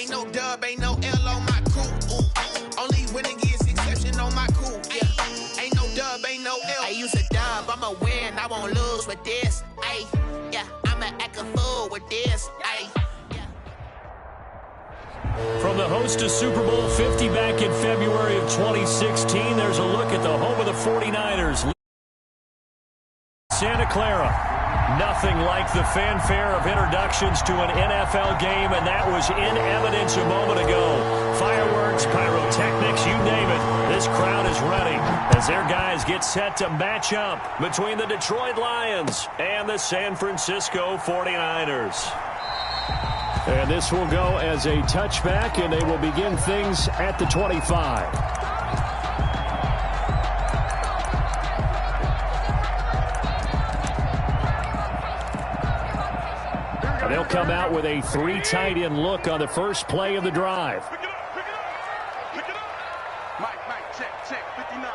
Ain't no dub, ain't no L on my coupe. Only winning is exception on my coupe. Yeah. Ain't no dub, ain't no L. I use a dub, I'ma win, I won't lose with this. Ay, yeah, I'ma act a fool with this. Ay. From the host to Super Bowl 50 back in February of 2016, there's a look at the home of the 49ers. Santa Clara. Nothing like the fanfare of introductions to an NFL game, and that was in evidence a moment ago. Fireworks, pyrotechnics, you name it. This crowd is ready as their guys get set to match up between the Detroit Lions and the San Francisco 49ers. And this will go as a touchback, and they will begin things at the 25. They'll come out with a 3 tight end look on the first play of the drive. Pick it up, pick it up. Pick it up. Mike, check, 59.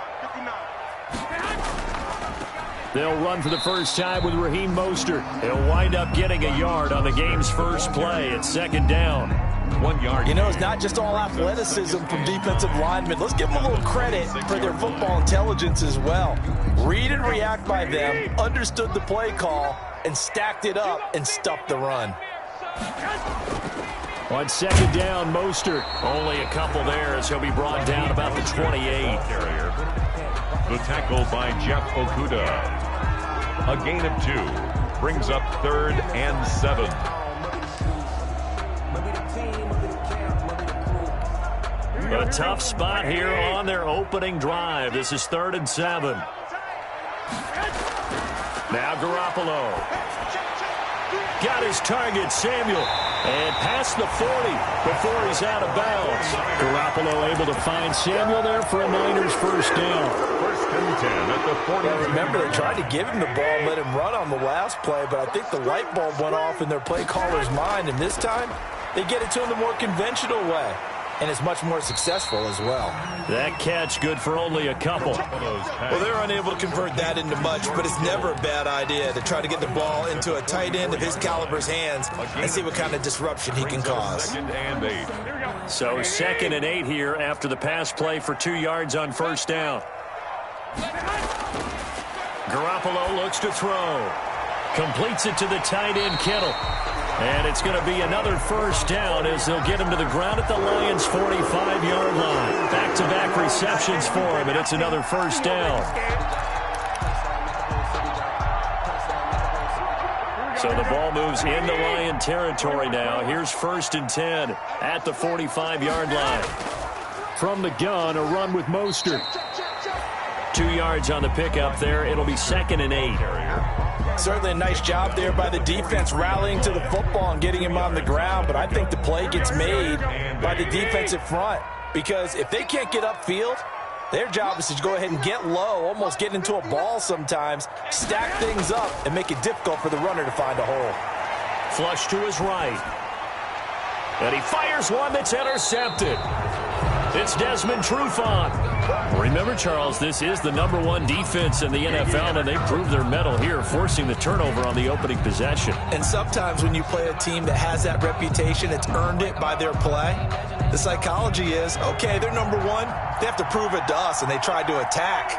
They'll run for the first time with Raheem Mostert. He'll wind up getting a yard on the game's first play. It's second down. 1 yard. You know, it's not just all athleticism from defensive linemen. Let's give them a little credit for their football intelligence as well. Read and react by them, understood the play call, and stacked it up and stuffed the run. On second down, Mostert. Only a couple there as he'll be brought down about the 28. The tackle by Jeff Okudah. A gain of 2. Brings up 3rd and 7. A tough spot here on their opening drive. This is 3rd and 7. Now Garoppolo. Got his target, Samuel. And past the 40 before he's out of bounds. Garoppolo able to find Samuel there for a Niners first down. 1st and 10 at the 40. Remember, they tried to give him the ball and let him run on the last play, but I think the light bulb went off in their play caller's mind, and this time they get it to him the more conventional way. And it's much more successful as well. That catch good for only a couple. Well, they're unable to convert that into much, but it's never a bad idea to try to get the ball into a tight end of his caliber's hands and see what kind of disruption he can cause. 2nd and 8. So 2nd and 8 here after the pass play for 2 yards on first down. Garoppolo looks to throw. Completes it to the tight end, Kittle. And it's going to be another first down as they'll get him to the ground at the Lions' 45-yard line. Back-to-back receptions for him, and it's another first down. So the ball moves into Lion territory now. Here's 1st and 10 at the 45-yard line. From the gun, a run with Mostert. 2 yards on the pickup there. It'll be 2nd and 8. Certainly a nice job there by the defense rallying to the football and getting him on the ground, but I think the play gets made by the defensive front because if they can't get upfield, their job is to go ahead and get low, almost get into a ball sometimes, stack things up, and make it difficult for the runner to find a hole. Flush to his right. And he fires one that's intercepted. It's Desmond Trufant. Remember, Charles, this is the #1 defense in the NFL, and they proved their mettle here, forcing the turnover on the opening possession. And sometimes when you play a team that has that reputation, it's earned it by their play. The psychology is, okay, they're #1. They have to prove it to us, and they tried to attack.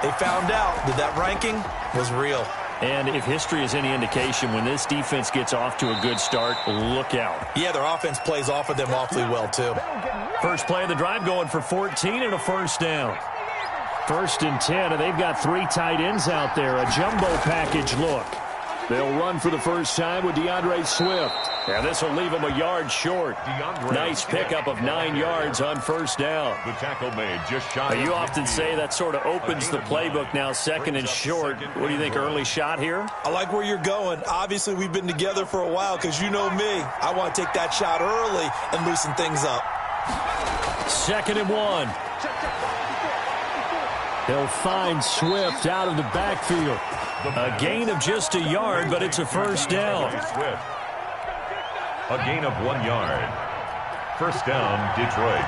They found out that that ranking was real. And if history is any indication, when this defense gets off to a good start, look out. Yeah, their offense plays off of them awfully well, too. First play of the drive going for 14 and a first down. 1st and 10, and they've got 3 tight ends out there. A jumbo package look. They'll run for the first time with DeAndre Swift. And this will leave them a yard short. Nice pickup of 9 yards on first down. The tackle made just shy. You often say that sort of opens the playbook now, 2nd and short. What do you think, early shot here? I like where you're going. Obviously, we've been together for a while because you know me. I want to take that shot early and loosen things up. 2nd and 1. They'll find Swift out of the backfield. A gain of just a yard, but it's a first down. A gain of 1 yard. First down, Detroit.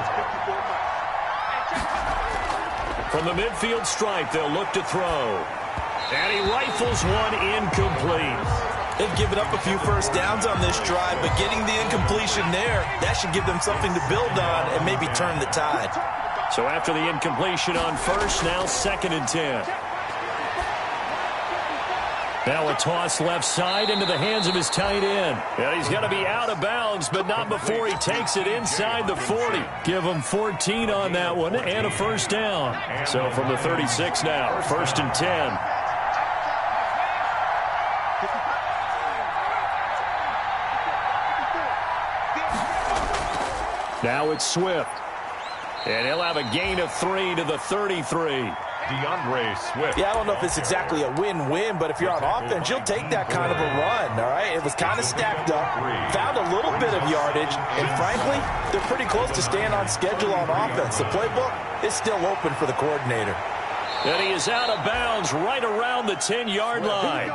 From the midfield stripe, they'll look to throw. And he rifles one incomplete. They've given up a few first downs on this drive, but getting the incompletion there, that should give them something to build on and maybe turn the tide. So after the incompletion on first, now 2nd and 10. Now a toss left side into the hands of his tight end. And he's going to be out of bounds, but not before he takes it inside the 40. Give him 14 on that one and a first down. So from the 36 now, 1st and 10. Now it's Swift. And he'll have a gain of 3 to the 33. DeAndre Swift. Yeah, I don't know if it's exactly a win-win, but if you're on offense, you'll take that kind of a run, all right? It was kind of stacked up, found a little bit of yardage, and frankly, they're pretty close to staying on schedule on offense. The playbook is still open for the coordinator. And he is out of bounds right around the 10-yard line.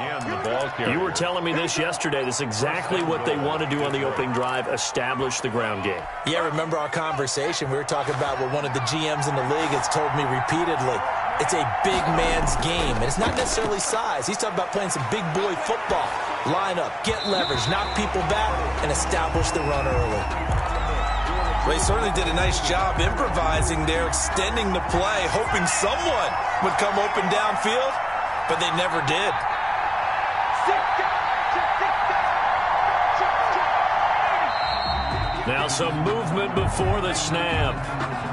You were telling me this yesterday. This is exactly what they want to do on the opening drive, establish the ground game. Yeah, remember our conversation? We were talking about what one of the GMs in the league has told me repeatedly. It's a big man's game, and it's not necessarily size. He's talking about playing some big boy football. Line up, get leverage, knock people back, and establish the run early. Well, he certainly did a nice job improvising there, extending the play, hoping someone would come open downfield, but they never did. Now some movement before the snap.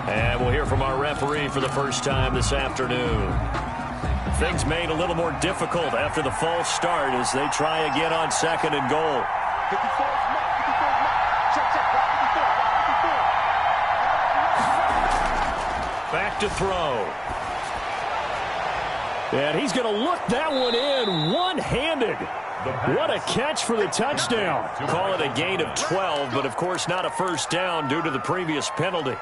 And we'll hear from our referee for the first time this afternoon. Things made a little more difficult after the false start as they try again on 2nd and goal. Back to throw. And he's going to look that one in one-handed. What a catch for the touchdown. Call it a gain of 12, but of course not a first down due to the previous penalty.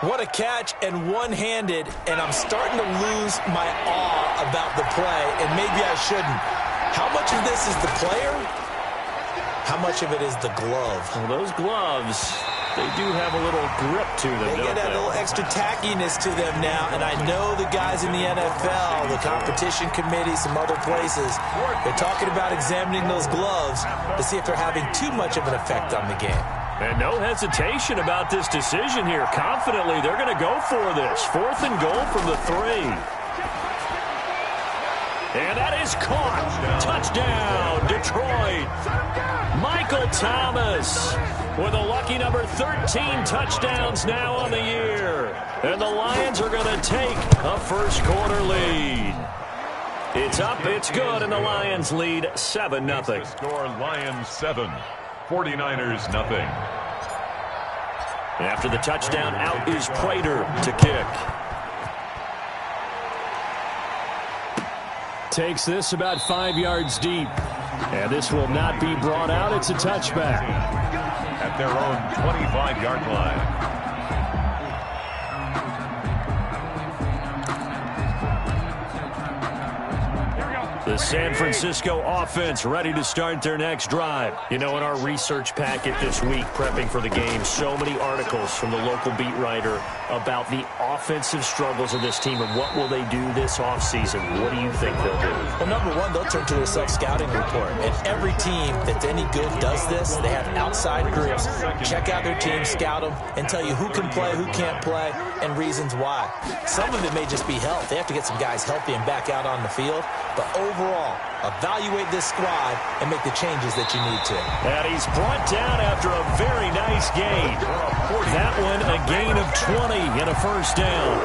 What a catch and one-handed, and I'm starting to lose my awe about the play, and maybe I shouldn't. How much of this is the player? How much of it is the glove? Well, those gloves, they do have a little grip to them, They get that little extra tackiness to them now, and I know the guys in the NFL, the competition committee, some other places, they're talking about examining those gloves to see if they're having too much of an effect on the game. And no hesitation about this decision here. Confidently, they're going to go for this. 4th and goal from the 3. And that is caught. Touchdown, Detroit. Michael Thomas with a lucky number 13 touchdowns now on the year. And the Lions are going to take a first quarter lead. It's up, it's good, and the Lions lead 7-0. Score Lions 7. 49ers nothing. After the touchdown, out is Prater to kick. Takes this about 5 yards deep. And this will not be brought out. It's a touchback. At their own 25-yard line. The San Francisco offense ready to start their next drive. You know, in our research packet this week, prepping for the game, so many articles from the local beat writer about the offensive struggles of this team and what will they do this offseason. What do you think they'll do? Well, number one, they'll turn to a self-scouting report. And every team that's any good does this. They have outside groups. Check out their team, scout them, and tell you who can play, who can't play, and reasons why. Some of it may just be health. They have to get some guys healthy and back out on the field. But overall, evaluate this squad and make the changes that you need to. And he's brought down after a very nice gain. That one a gain of 20 and a first down.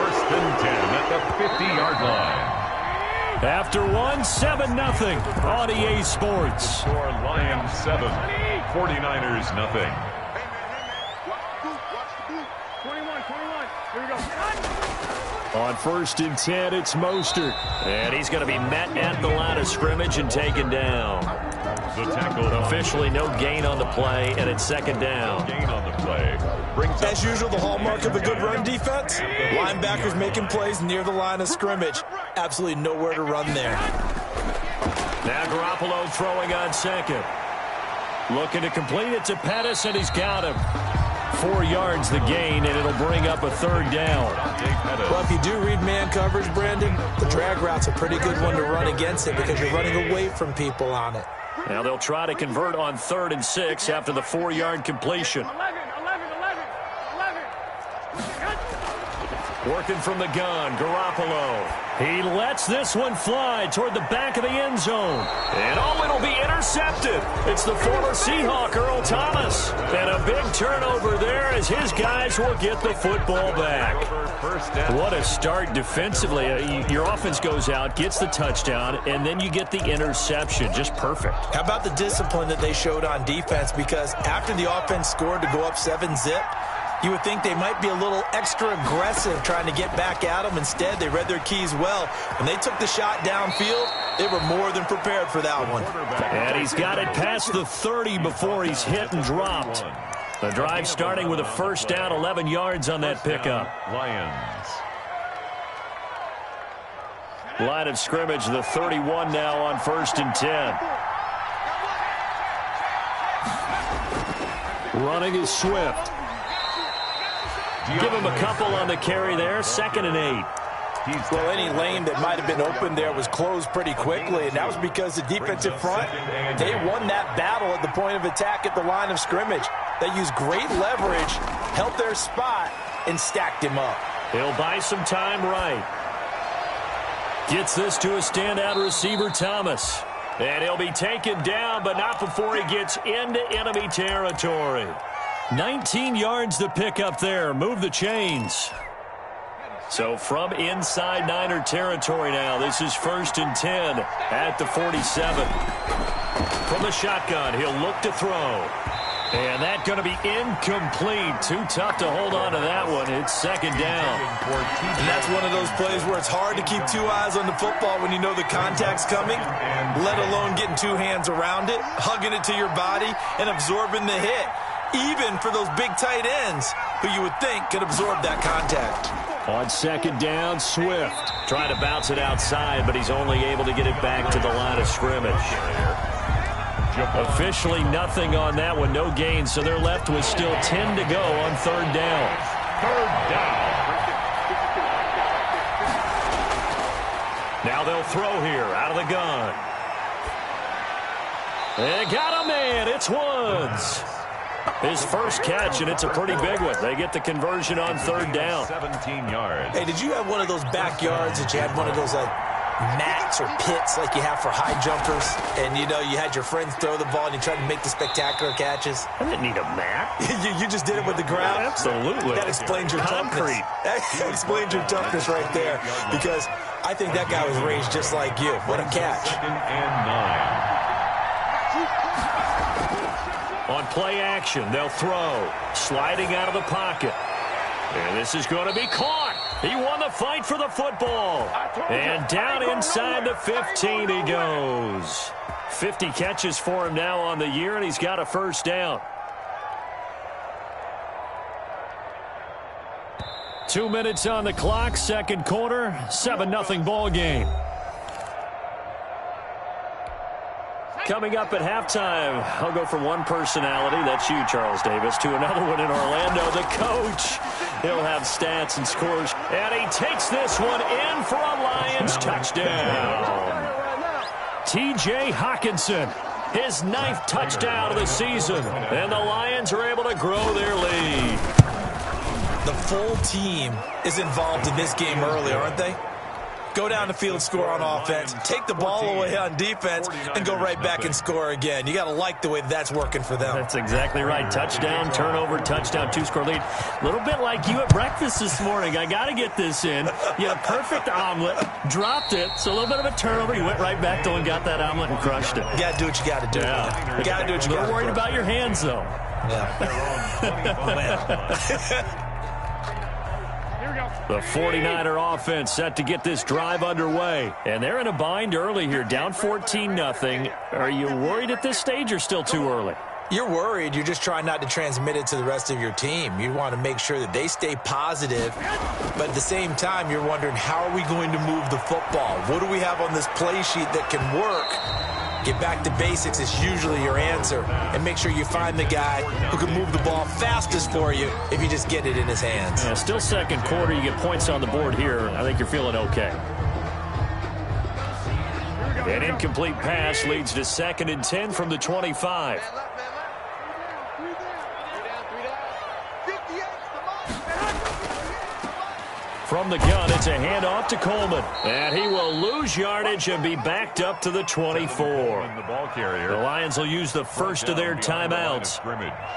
1st and 10 at the 50-yard line. After one, 7-0 on EA Sports. Score Lions 7. 49ers nothing. 21. Here we go. On 1st and 10, it's Mostert. And he's going to be met at the line of scrimmage and taken down. The tackle. Officially no gain on the play, and it's 2nd down. Gain on the play. Brings As usual, the hallmark of a good run defense, linebackers making plays near the line of scrimmage. Absolutely nowhere to run there. Now Garoppolo throwing on 2nd. Looking to complete it to Pettis, and he's got him. 4 yards the gain, and it'll bring up a 3rd down. Well, if you do read man coverage, Brandon, the drag route's a pretty good one to run against it because you're running away from people on it. Now they'll try to convert on 3rd and 6 after the 4-yard completion. Working from the gun, Garoppolo. He lets this one fly toward the back of the end zone. And it'll be intercepted. It's the former Seahawk, Earl Thomas. And a big turnover there as his guys will get the football back. What a start defensively. Your offense goes out, gets the touchdown, and then you get the interception. Just perfect. How about the discipline that they showed on defense? Because after the offense scored to go up 7-zip, you would think they might be a little extra aggressive trying to get back at them. Instead, they read their keys well. When they took the shot downfield, they were more than prepared for that one. And he's got it past the 30 before he's hit and dropped. The drive starting with a 1st down, 11 yards on that pickup. Lions. Line of scrimmage, the 31 now on 1st and 10. Running is Swift. Give him a couple on the carry there. 2nd and 8. Well, any lane that might have been open there was closed pretty quickly, and that was because the defensive front, they won that battle at the point of attack at the line of scrimmage. They used great leverage, held their spot, and stacked him up. He'll buy some time right. Gets this to a standout receiver, Thomas. And he'll be taken down, but not before he gets into enemy territory. 19 yards to pick up there. Move the chains. So from inside Niner territory now, this is 1st and 10 at the 47. From the shotgun, he'll look to throw. And that's going to be incomplete. Too tough to hold on to that one. It's 2nd down. And that's one of those plays where it's hard to keep 2 eyes on the football when you know the contact's coming, let alone getting 2 hands around it, hugging it to your body, and absorbing the hit. Even for those big tight ends who you would think could absorb that contact. On 2nd down, Swift trying to bounce it outside, but he's only able to get it back to the line of scrimmage. Officially nothing on that one, no gain, so they're left with still 10 to go on 3rd down. 3rd down. Now they'll throw here out of the gun. They got a man. It's Woods. His first catch, and it's a pretty big one. They get the conversion on 3rd down. 17 yards. Hey, did you have one of those backyards that you had one of those mats or pits like you have for high jumpers? And, you know, you had your friends throw the ball and you tried to make the spectacular catches? I didn't need a mat. you just did it with the ground? Absolutely. That explains your concrete. Toughness. That explains your toughness right there. Because I think that guy was raised just like you. What a catch. 2nd and 9. On play action, they'll throw. Sliding out of the pocket. And this is going to be caught. He won the fight for the football. And down inside the 15 he goes. 50 catches for him now on the year, and he's got a 1st down. 2 minutes on the clock, 2nd quarter, 7-0 ball game. Coming up at halftime, I'll go from one personality, that's you, Charles Davis, to another one in Orlando, the coach. He'll have stats and scores, and he takes this one in for a Lions touchdown. T.J. Hockenson, his 9th touchdown of the season, and the Lions are able to grow their lead. The full team is involved in this game early, aren't they? Go down the field, score on offense, take the ball away on defense, and go right back and score again. You got to like the way that's working for them. That's exactly right. Touchdown, turnover, touchdown, 2-score lead. A little bit like you at breakfast this morning. I got to get this in. You had a perfect omelet, dropped it, so a little bit of a turnover. You went right back, though, and got that omelet and crushed it. You got to do what you got to do. Yeah. You got to do what you got to do. A little worried about your hands, though. Yeah. The 49er offense set to get this drive underway. And they're in a bind early here, down 14-0. Are you worried at this stage or still too early? You're worried. You're just trying not to transmit it to the rest of your team. You want to make sure that they stay positive. But at the same time, you're wondering, how are we going to move the football? What do we have on this play sheet that can work Get back to basics is usually your answer. And make sure you find the guy who can move the ball fastest for you if you just get it in his hands. Yeah, still second quarter. You get points on the board here. I think you're feeling okay. An incomplete pass leads to 2nd and 10 from the 25. From the gun, it's a handoff to Coleman. And he will lose yardage and be backed up to the 24. The Lions will use the first of their timeouts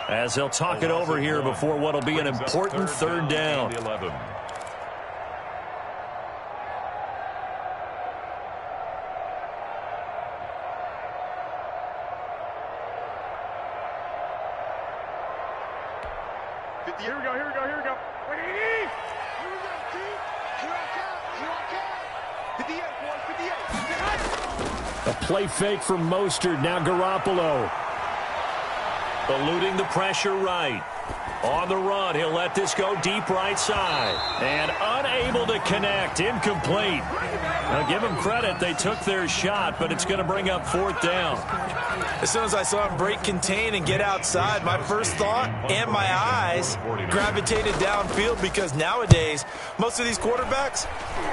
as they'll talk it over here before what will be an important 3rd down. Here we go. A play fake from Mostert. Now Garoppolo. Eluding the pressure right. On the run, he'll let this go deep right side. And unable to connect. Incomplete. Now give them credit. They took their shot, but it's going to bring up 4th down. As soon as I saw him break contain and get outside, my first thought and my eyes gravitated downfield, because nowadays, most of these quarterbacks,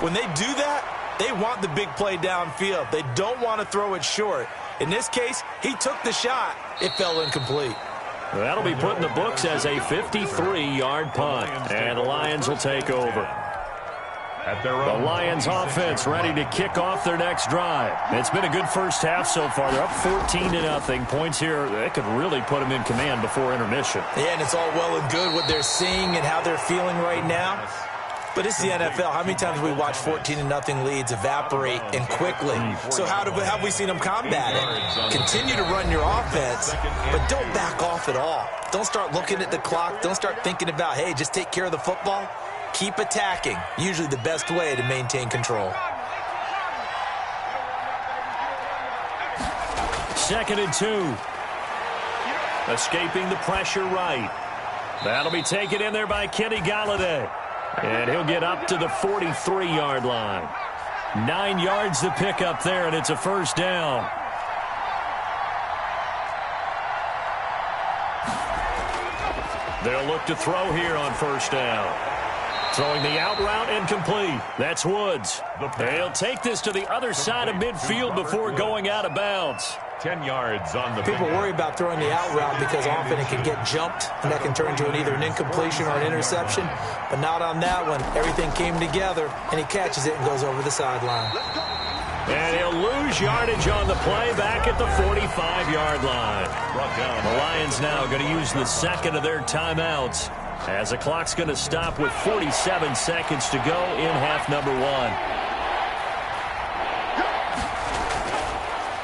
when they do that, they want the big play downfield. They don't want to throw it short. In this case, he took the shot. It fell incomplete. That'll be put in the books as a 53-yard punt, and the Lions will take over. The Lions offense ready to kick off their next drive. It's been a good first half so far. They're up 14-0. Points here, they could really put them in command before intermission. Yeah, and it's all well and good what they're seeing and how they're feeling right now. But it's the NFL. How many times have we watched 14-0 leads evaporate and quickly? So how have we seen them combat it? Continue to run your offense, but don't back off at all. Don't start looking at the clock. Don't start thinking about, hey, just take care of the football. Keep attacking. Usually the best way to maintain control. 2nd and 2. Escaping the pressure right. That'll be taken in there by Kenny Golladay. And he'll get up to the 43-yard line. 9 yards to pick up there, and it's a 1st down. They'll look to throw here on 1st down. Throwing the out route incomplete. That's Woods. They'll take this to the other side of midfield before going out of bounds. 10 yards on the People worry about throwing the out route because often it can get jumped, and that can turn into either an incompletion or an interception. But not on that one. Everything came together, and he catches it and goes over the sideline. And he'll lose yardage on the play back at the 45-yard line. The Lions now going to use the 2nd of their timeouts, as the clock's going to stop with 47 seconds to go in half number 1.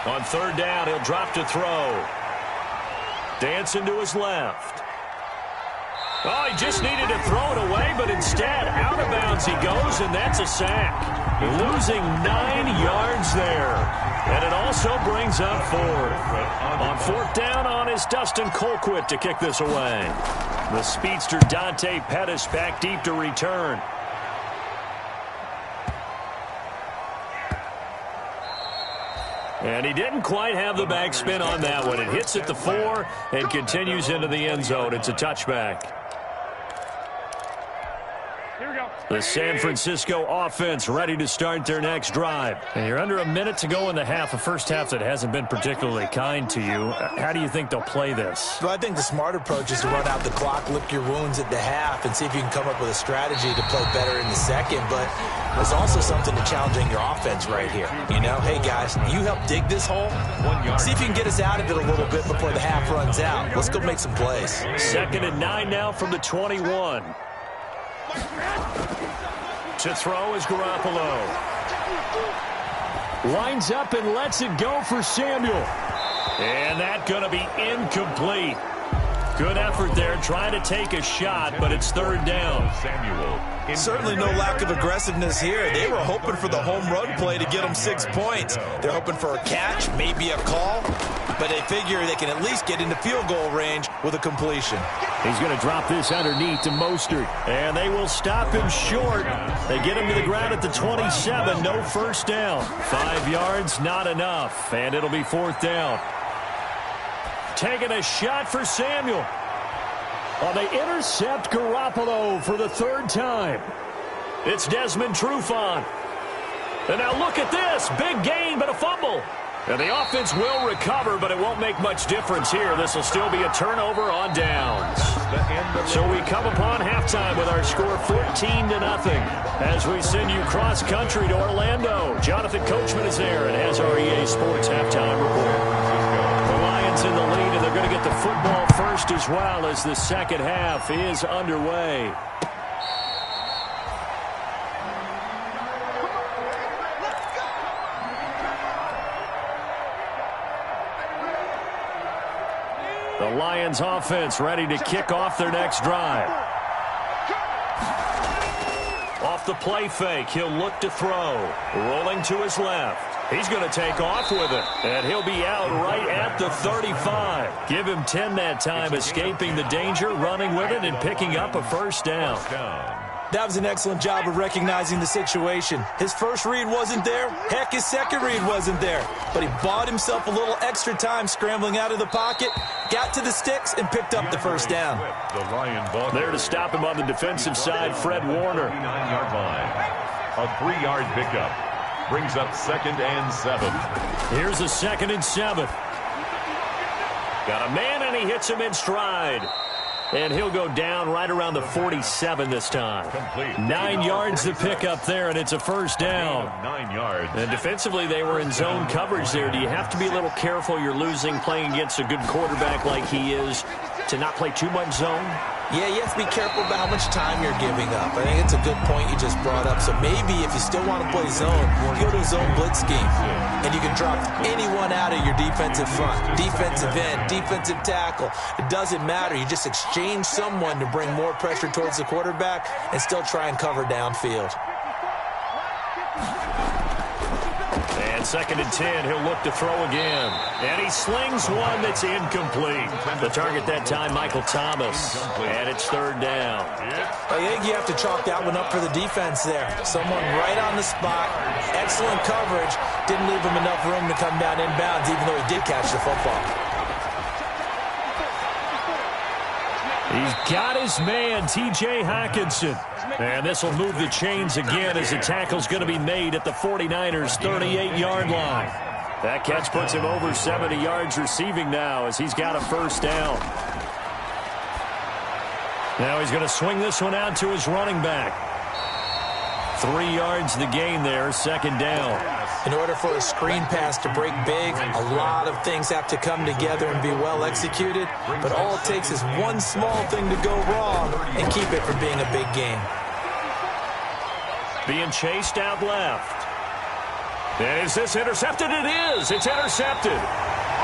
On 3rd down, he'll drop to throw. Dancing to his left. Oh, he just needed to throw it away, but instead, out of bounds he goes, and that's a sack. Losing 9 yards there. And it also brings up 4th. On 4th down on is Dustin Colquitt to kick this away. The speedster Dante Pettis back deep to return. And he didn't quite have the backspin on that one. It hits at the 4 and continues into the end zone. It's a touchback. The San Francisco offense ready to start their next drive. And you're under a minute to go in the half, a first half that hasn't been particularly kind to you. How do you think they'll play this? Well, I think the smart approach is to run out the clock, lick your wounds at the half, and see if you can come up with a strategy to play better in the second. But there's also something to challenging your offense right here. You know, hey, guys, you help dig this hole. See if you can get us out of it a little bit before the half runs out. Let's go make some plays. 2nd and 9 now from the 21. To throw is Garoppolo. Lines up and lets it go for Samuel. And that's going to be incomplete. Good effort there trying to take a shot, but it's 3rd down. Samuel. Certainly no lack of aggressiveness here. They were hoping for the home run play to get them 6 points. They're hoping for a catch, maybe a call. but they figure they can at least get into field goal range with a completion. He's going to drop this underneath to Mostert, and they will stop him short. They get him to the ground at the 27, no first down. 5 yards, not enough, and it'll be 4th down. Taking a shot for Samuel. Well, they intercept Garoppolo for the 3rd time. It's Desmond Trufant. And now look at this. Big gain, but a fumble. And the offense will recover, but it won't make much difference here. This will still be a turnover on downs. So we come upon halftime with our score 14-0 as we send you cross-country to Orlando. Jonathan Coachman is there and has our EA Sports halftime report. The Lions in the lead, and they're going to get the football first as well as the second half is underway. The Lions offense ready to kick off their next drive. Off the play fake, he'll look to throw. Rolling to his left. He's going to take off with it, and he'll be out right at the 35. Give him 10 that time, escaping the danger, running with it, and picking up a first down. That was an excellent job of recognizing the situation. His first read wasn't there. Heck, his second read wasn't there. But he bought himself a little extra time scrambling out of the pocket, got to the sticks, and picked up the first down. There to stop him on the defensive side, Fred Warner. A 3-yard pickup. Brings up 2nd and 7. Here's a 2nd and 7. Got a man, and he hits him in stride. And he'll go down right around the 47 this time. 9 yards to pick up there, and it's a first down. 9 yards. And defensively, they were in zone coverage there. Do you have to be a little careful? You're losing playing against a good quarterback like he is to not play too much zone? Yeah, you have to be careful about how much time you're giving up. I think it's a good point you just brought up. So maybe if you still want to play zone, you go to a zone blitz scheme. And you can drop anyone out of your defensive front. Defensive end, defensive tackle. It doesn't matter. You just exchange someone to bring more pressure towards the quarterback and still try and cover downfield. And 2nd and 10, he'll look to throw again. And he slings one that's incomplete. The target that time, Michael Thomas. And it's 3rd down. I think you have to chalk that one up for the defense there. Someone right on the spot. Excellent coverage. Didn't leave him enough room to come down inbounds, even though he did catch the football. He's got his man, T.J. Hockenson. And this will move the chains again as the tackle's going to be made at the 49ers' 38-yard line. That catch puts him over 70 yards receiving now as he's got a first down. Now he's going to swing this one out to his running back. 3 yards the gain there, 2nd down. In order for a screen pass to break big, a lot of things have to come together and be well executed. But all it takes is one small thing to go wrong and keep it from being a big game. Being chased out left. And is this intercepted? It is. It's intercepted.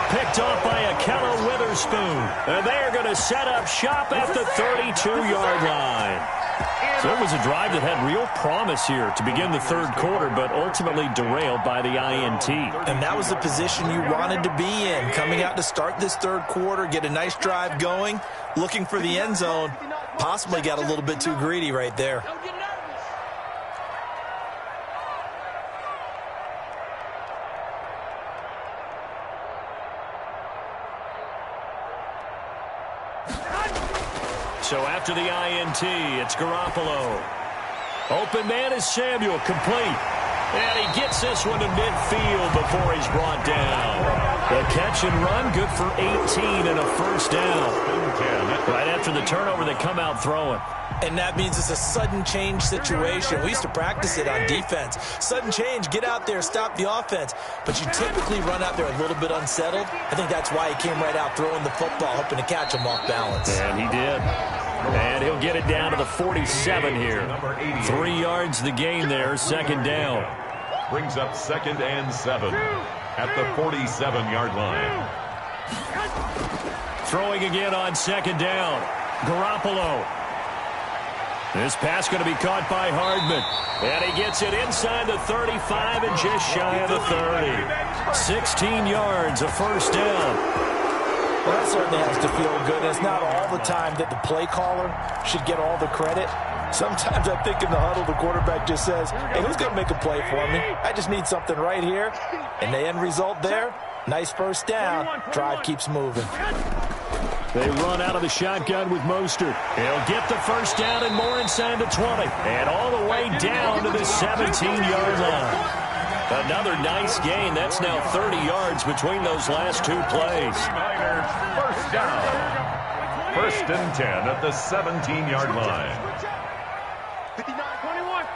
Picked off by Akello Witherspoon. And they're going to set up shop at the 32-yard line. So it was a drive that had real promise here to begin the 3rd quarter, but ultimately derailed by the INT. And that was the position you wanted to be in, coming out to start this 3rd quarter, get a nice drive going, looking for the end zone. Possibly got a little bit too greedy right there. So after the INT, it's Garoppolo. Open man is Samuel, complete. And he gets this one to midfield before he's brought down. The catch and run, good for 18 and a first down. Right after the turnover, they come out throwing. And that means it's a sudden change situation. We used to practice it on defense. Sudden change, get out there, stop the offense. But you typically run out there a little bit unsettled. I think that's why he came right out throwing the football, hoping to catch him off balance. And he did. And he'll get it down to the 47 here. 3 yards the gain there, 2nd down. Brings up 2nd and 7 at the 47-yard line. Throwing again on 2nd down. Garoppolo. This pass going to be caught by Hardman. And he gets it inside the 35 and just shy of the 30. 16 yards, a first down. Well, that certainly has to feel good. It's not all the time that the play caller should get all the credit. Sometimes I think in the huddle, the quarterback just says, hey, who's going to make a play for me? I just need something right here. And the end result there, nice first down. Drive keeps moving. They run out of the shotgun with Mostert. He'll get the first down and more inside the 20. And all the way down to the 17-yard line. Another nice gain. That's now 30 yards between those last two plays. First down. First and 10 at the 17-yard line. 21.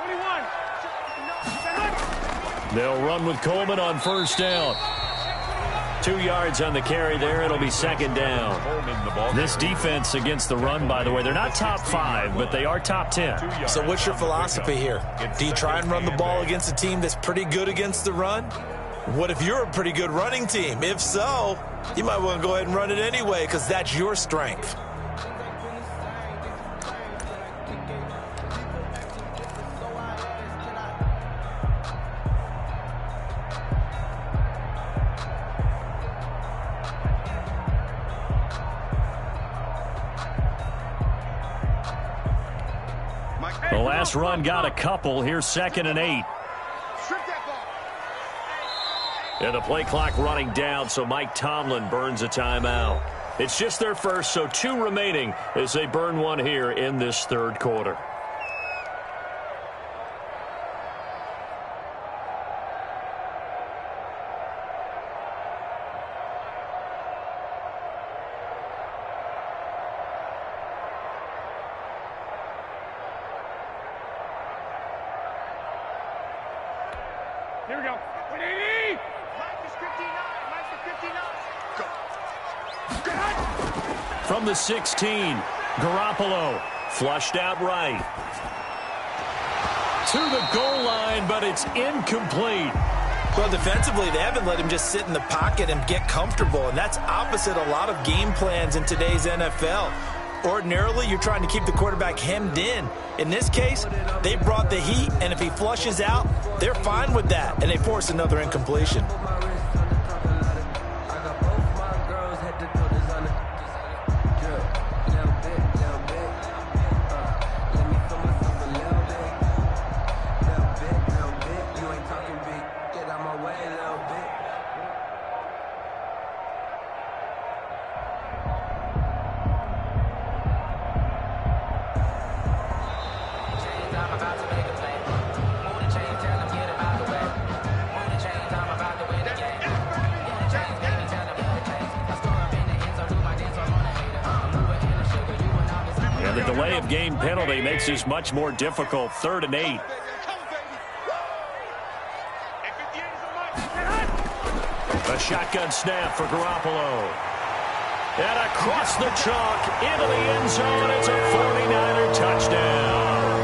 They'll run with Coleman on first down. 2 yards on the carry there. It'll be second down. This defense against the run, by the way, they're not top 5, but they are top 10. So what's your philosophy here? Do you try and run the ball against a team that's pretty good against the run? What if you're a pretty good running team? If so, you might want to go ahead and run it anyway because that's your strength. The last run got a couple. Here's 2nd and 8. And the play clock running down, so Mike Tomlin burns a timeout. It's just their first, so 2 remaining as they burn one here in this third quarter. Here we go. 180. Mike is 59. From the 16, Garoppolo flushed out right. To the goal line, but it's incomplete. Well, defensively, they haven't let him just sit in the pocket and get comfortable, and that's opposite a lot of game plans in today's NFL. Ordinarily, you're trying to keep the quarterback hemmed in. In this case, they brought the heat, and if he flushes out, they're fine with that, and they force another incompletion. Game penalty makes this much more difficult. 3rd and 8. A shotgun snap for Garoppolo. And across the chalk into the end zone. It's a 49er touchdown.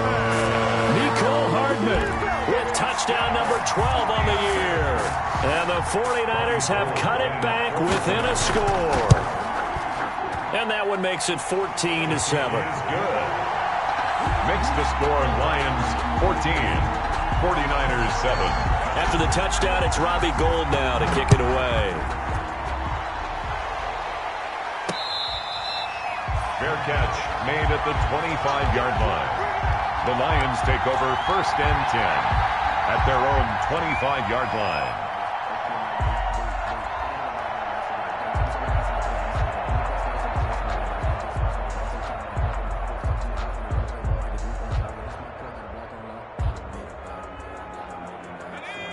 Mecole Hardman with touchdown number 12 on the year. And the 49ers have cut it back within a score. And that one makes it 14-7. Good. Makes the score Lions 14, 49ers 7. After the touchdown, it's Robbie Gould now to kick it away. Fair catch made at the 25-yard line. The Lions take over 1st and 10 at their own 25-yard line.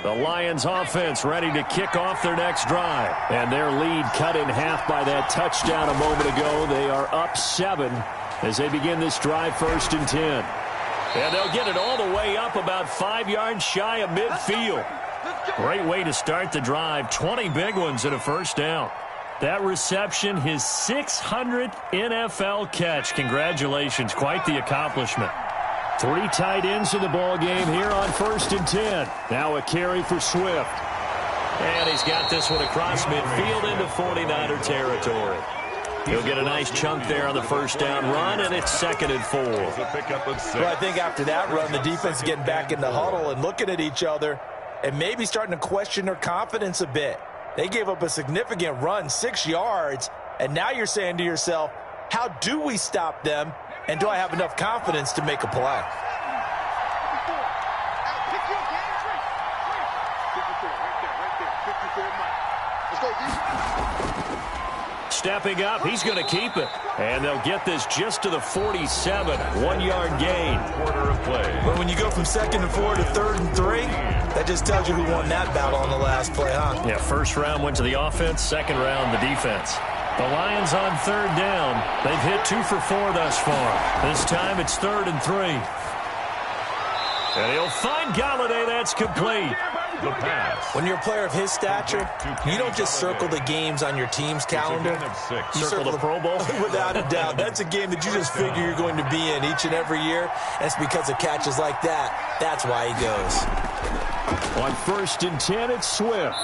The Lions offense ready to kick off their next drive. And their lead cut in half by that touchdown a moment ago. They are up 7 as they begin this drive 1st and 10. And they'll get it all the way up about 5 yards shy of midfield. Great way to start the drive. 20 big ones and a first down. That reception, his 600th NFL catch. Congratulations. Quite the accomplishment. 3 tight ends in the ball game here on 1st and 10. Now a carry for Swift. And he's got this one across midfield into 49er territory. He'll get a nice chunk there on the first down run, and it's 2nd and 4. Well, I think after that run, the defense is getting back in the huddle and looking at each other and maybe starting to question their confidence a bit. They gave up a significant run, 6 yards, and now you're saying to yourself, how do we stop them, and do I have enough confidence to make a play? Stepping up, he's going to keep it. And they'll get this just to the 47, 1-yard gain. Quarter of play. But when you go from 2nd and 4 to 3rd and 3, that just tells you who won that battle on the last play, huh? Yeah, first round went to the offense, second round the defense. The Lions on 3rd down. They've hit 2 for 4 thus far. This time it's 3rd and 3. And he'll find Galladay. That's complete. The pass. When you're a player of his stature, you don't just circle the games on your team's calendar. You circle the Pro Bowl? Without a doubt. That's a game that you just figure you're going to be in each and every year. And it's because of catches like that. That's why he goes. On 1st and 10, it's Swift.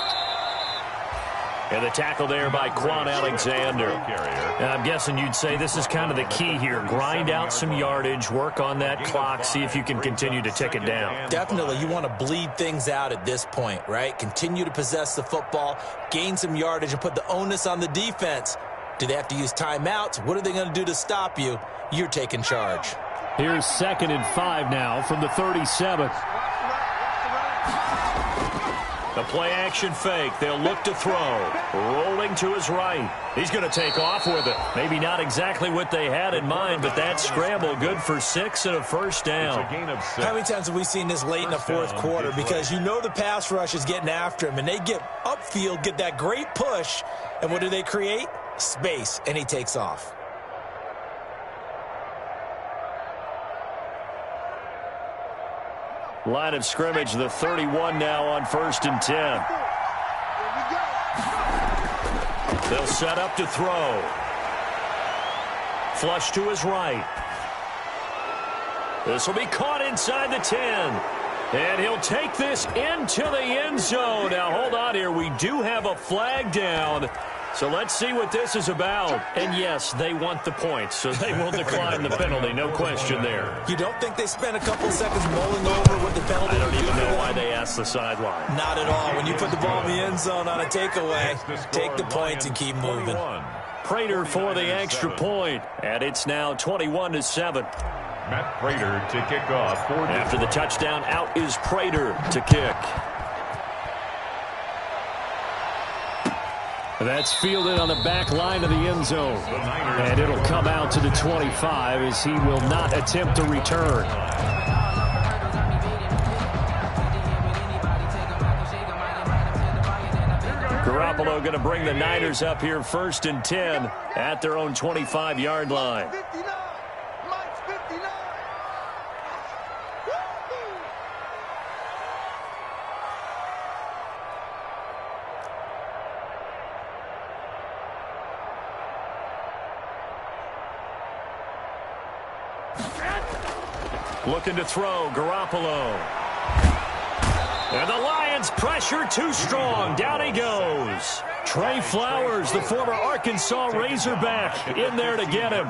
And the tackle there by Quan Alexander. And I'm guessing you'd say this is kind of the key here. Grind out some yardage, work on that clock, see if you can continue to tick it down. Definitely. You want to bleed things out at this point, right? Continue to possess the football, gain some yardage, and put the onus on the defense. Do they have to use timeouts? What are they going to do to stop you? You're taking charge. Here's 2nd and 5 now from the 37. The play-action fake. They'll look to throw. Rolling to his right. He's going to take off with it. Maybe not exactly what they had in mind, but that scramble good for 6 and a first down. How many times have we seen this late in the 4th quarter? Because you know the pass rush is getting after him, and they get upfield, get that great push, and what do they create? Space, and he takes off. Line of scrimmage, the 31 now on 1st and 10. They'll set up to throw. Flush to his right. This will be caught inside the 10. And he'll take this into the end zone. Now, hold on here. We do have a flag down. So let's see what this is about. And, yes, they want the points, so they will decline the penalty. No question there. You don't think they spent a couple seconds mulling over what the penalty I don't even know why they asked the sideline. Not at all. When you put the ball in the end zone on a takeaway, take the points and keep moving. Prater for the extra point, and it's now 21-7. Matt Prater to kick off. After the touchdown, out is Prater to kick. That's fielded on the back line of the end zone. And it'll come out to the 25 as he will not attempt to return. Garoppolo going to bring the Niners up here 1st and 10 at their own 25-yard line. Looking to throw, Garoppolo. And the Lions pressure too strong. Down he goes. Trey Flowers, the former Arkansas Razorback, in there to get him.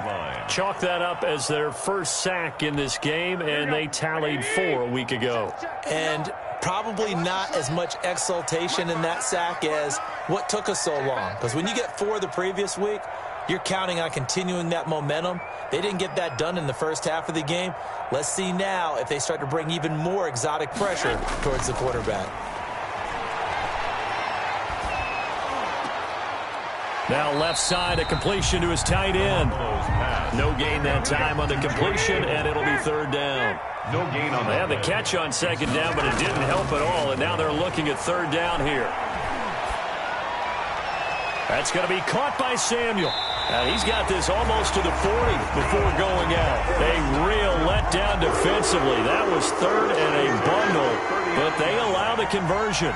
Chalk that up as their first sack in this game, and they tallied 4 a week ago. And probably not as much exultation in that sack as what took us so long. Because when you get 4 the previous week, you're counting on continuing that momentum. They didn't get that done in the first half of the game. Let's see now if they start to bring even more exotic pressure towards the quarterback. Now left side, a completion to his tight end. No gain that time on the completion, and it'll be 3rd down. No gain on that. They had the catch on 2nd down, but it didn't help at all, and now they're looking at 3rd down here. That's going to be caught by Samuel. Now he's got this almost to the 40 before going out. A real letdown defensively. That was 3rd and a bundle, but they allow the conversion.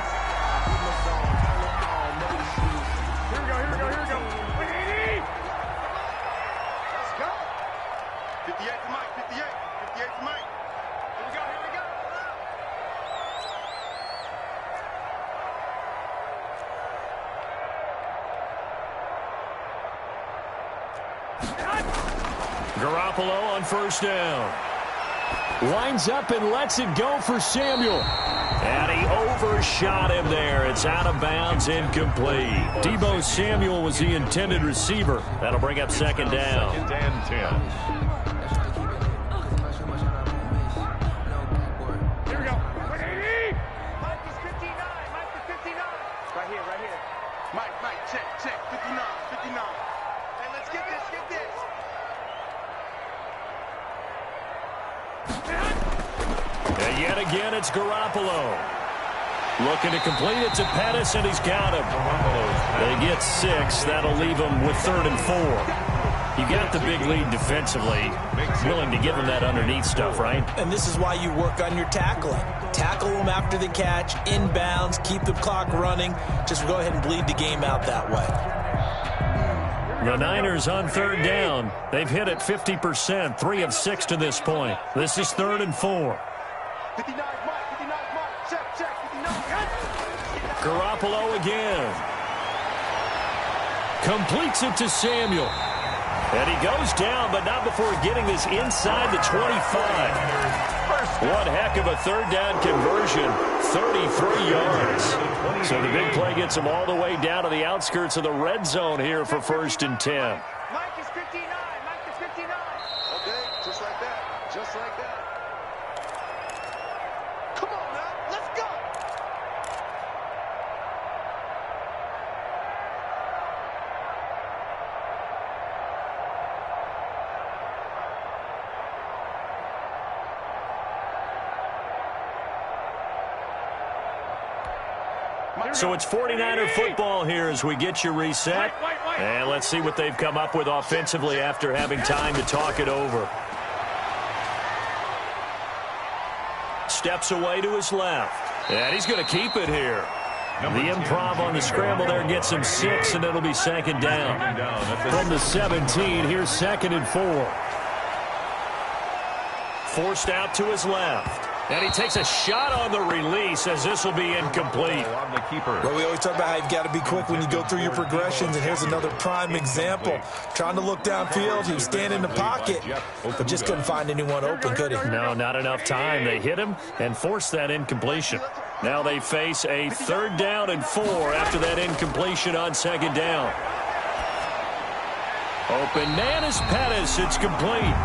Garoppolo on first down. Winds up and lets it go for Samuel. And he overshot him there. It's out of bounds, incomplete. Deebo Samuel was the intended receiver. That'll bring up second down. Second and 10. Here we go. Mike is 59. Mike is 59. Right here, right here. Mike, check. 59. Hey, let's get this. And yet again, it's Garoppolo. Looking to complete it to Pettis, and he's got him. They get 6. That'll leave them with 3rd and 4. You got the big lead defensively. Willing to give them that underneath stuff, right? And this is why you work on your tackling. Tackle them after the catch, inbounds, keep the clock running. Just go ahead and bleed the game out that way. The Niners on 3rd down. They've hit it 50%, 3 of 6 to this point. This is 3rd and 4. 59, Mike. Check. 59. Garoppolo again. Completes it to Samuel. And he goes down, but not before getting this inside the 25. One heck of a 3rd down conversion, 33 yards. So the big play gets him all the way down to the outskirts of the red zone here for 1st and 10. Mike is 59. Okay, just like that. Come on now, let's go. So it's 49er football here as we get you reset. And let's see what they've come up with offensively after having time to talk it over. Steps away to his left. And he's going to keep it here. The improv on the scramble there gets him 6, and it'll be 2nd down. From the 17, here's 2nd and 4. Forced out to his left. And he takes a shot on the release as this will be incomplete. Well, we always talk about how you've got to be quick when you go through your progressions, and here's another prime example. Trying to look downfield, he was standing in the pocket, but just couldn't find anyone open, could he? No, not enough time. They hit him and forced that incompletion. Now they face a 3rd down and 4 after that incompletion on 2nd down. Open man is Pettis. It's complete.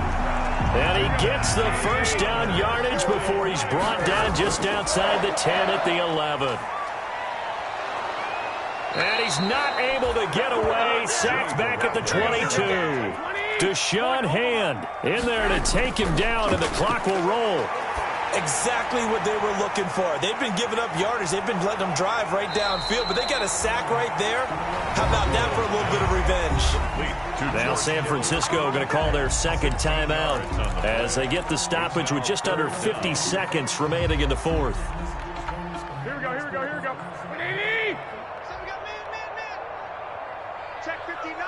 And he gets the 1st down yardage before he's brought down just outside the 10 at the 11. And he's not able to get away. Sacked back at the 22. Deshaun Hand in there to take him down, and the clock will roll. Exactly what they were looking for. They've been giving up yardage. They've been letting them drive right downfield, but they got a sack right there. How about that for a little bit of revenge? Now San Francisco going to call their 2nd timeout as they get the stoppage with just under 50 seconds remaining in the 4th. Here we go. Check 59.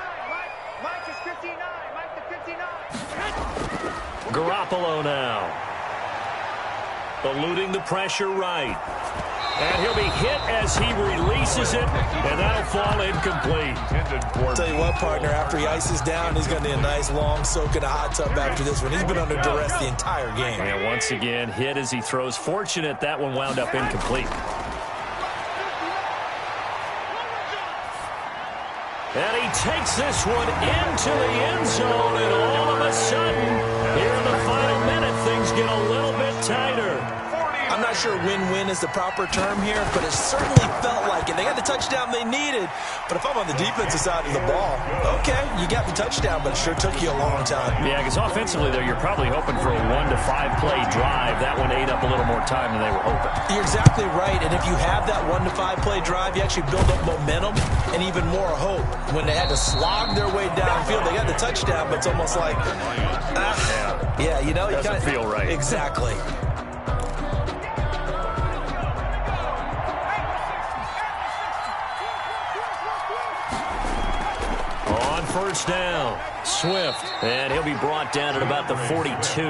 Mike is 59. Mike to 59. Garoppolo now. Eluding the pressure right. And he'll be hit as he releases it, and that'll fall incomplete. I'll tell you what, partner, after he ices down, he's going to need a nice long soak in a hot tub after this one. He's been under duress the entire game. And once again, hit as he throws. Fortunate that one wound up incomplete. And he takes this one into the end zone, and all of a sudden, here in the final minute, things get a little bit tighter. I'm not sure win-win is the proper term here, but it certainly felt like it. They got the touchdown they needed, but if I'm on the defensive side of the ball, okay, you got the touchdown, but it sure took you a long time. Yeah, because offensively, though, you're probably hoping for a 1 to 5 play drive. That one ate up a little more time than they were hoping. You're exactly right, and if you have that 1 to 5 play drive, you actually build up momentum and even more hope. When they had to slog their way downfield, they got the touchdown, but it's almost like, yeah, you know, you doesn't feel right. Exactly. On first down, Swift, and he'll be brought down at about the 42.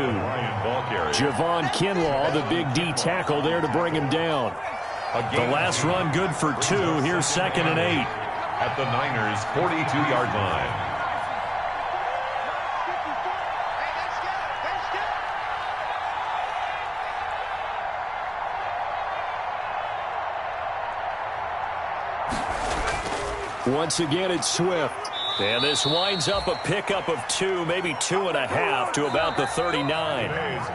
Javon Kinlaw, the big D tackle there to bring him down. The last run good for 2. Here's 2nd and 8. At the Niners' 42-yard line. Once again, it's Swift. And this winds up a pickup of 2, maybe 2.5 to about the 39.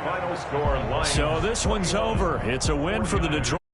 Final score, Lions. So this one's over. It's a win for the Detroit.